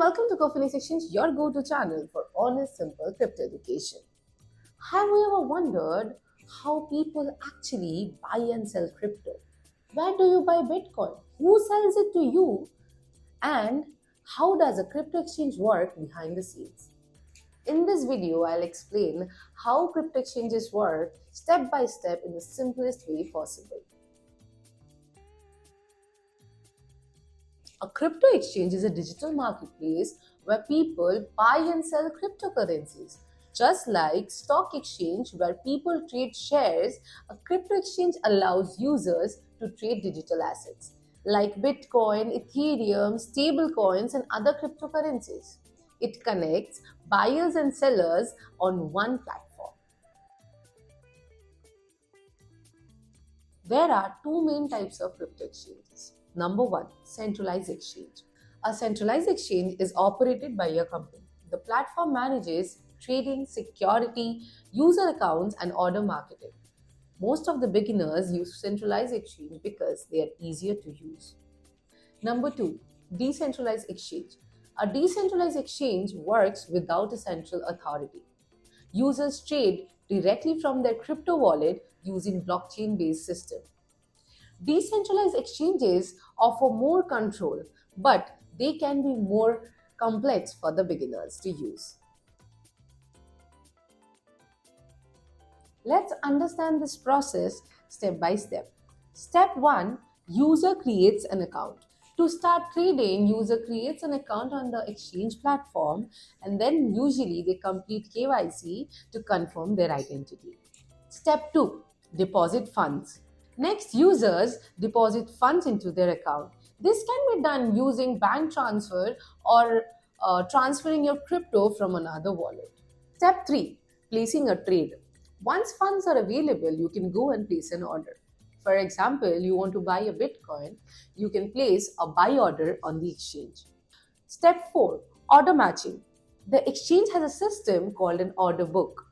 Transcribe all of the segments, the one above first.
welcome to Coffee Exchange, your go-to channel for honest, simple crypto education. Have you ever wondered how people actually buy and sell crypto? Where do you buy Bitcoin? Who sells it to you? And how does a crypto exchange work behind the scenes? In this video, I'll explain how crypto exchanges work step by step in the simplest way possible. A crypto exchange is a digital marketplace where people buy and sell cryptocurrencies. Just like stock exchange where people trade shares, a crypto exchange allows users to trade digital assets like Bitcoin, Ethereum, stablecoins, and other cryptocurrencies. It connects buyers and sellers on one platform. There are two main types of crypto exchanges. Number one, centralized exchange. A centralized exchange is operated by a company. The platform manages trading, security, user accounts, and order marketing. Most of the beginners use centralized exchange because they are easier to use. Number two, decentralized exchange. A decentralized exchange works without a central authority. Users trade directly from their crypto wallet using blockchain-based system. Decentralized exchanges offer more control, but they can be more complex for the beginners to use. Let's understand this process step by step. Step 1. User creates an account. To start trading, user creates an account on the exchange platform and then usually they complete KYC to confirm their identity. Step 2. Deposit funds. Next, users deposit funds into their account. This can be done using bank transfer or transferring your crypto from another wallet. Step 3. Placing a trade. Once funds are available, you can go and place an order. For example, you want to buy a Bitcoin, you can place a buy order on the exchange. Step 4. Order matching. The exchange has a system called an order book.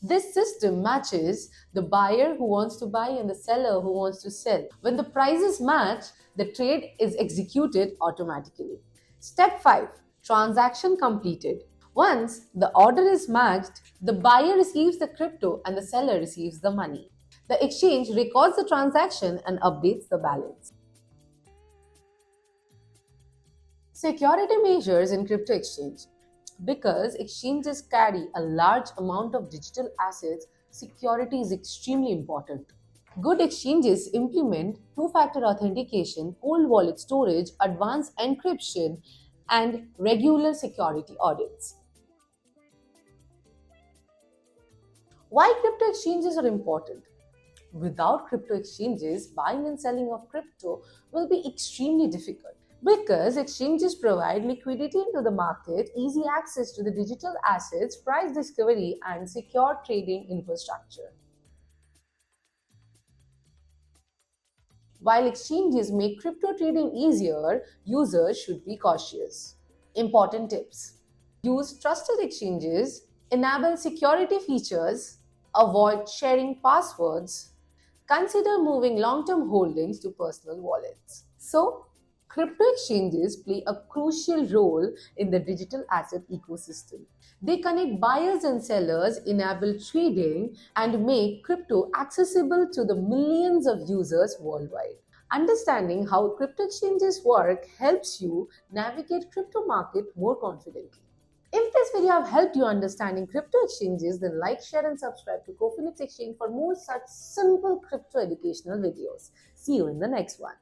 This system matches the buyer who wants to buy and the seller who wants to sell. When the prices match, the trade is executed automatically. Step 5. Transaction completed. Once the order is matched, the buyer receives the crypto and the seller receives the money. The exchange records the transaction and updates the balance. Security measures in crypto exchange. Because exchanges carry a large amount of digital assets, security is extremely important. Good exchanges implement two-factor authentication, cold wallet storage, advanced encryption, and regular security audits. Why crypto exchanges are important? Without crypto exchanges, buying and selling of crypto will be extremely difficult. Because exchanges provide liquidity into the market, easy access to the digital assets, price discovery, and secure trading infrastructure. While exchanges make crypto trading easier, users should be cautious. Important tips. Use trusted exchanges, enable security features, avoid sharing passwords, consider moving long-term holdings to personal wallets. So, crypto exchanges play a crucial role in the digital asset ecosystem. They connect buyers and sellers, enable trading, and make crypto accessible to the millions of users worldwide. Understanding how crypto exchanges work helps you navigate crypto market more confidently. If this video have helped you understanding crypto exchanges, then like, share, and subscribe to Coffee Exchange for more such simple crypto educational videos. See you in the next one.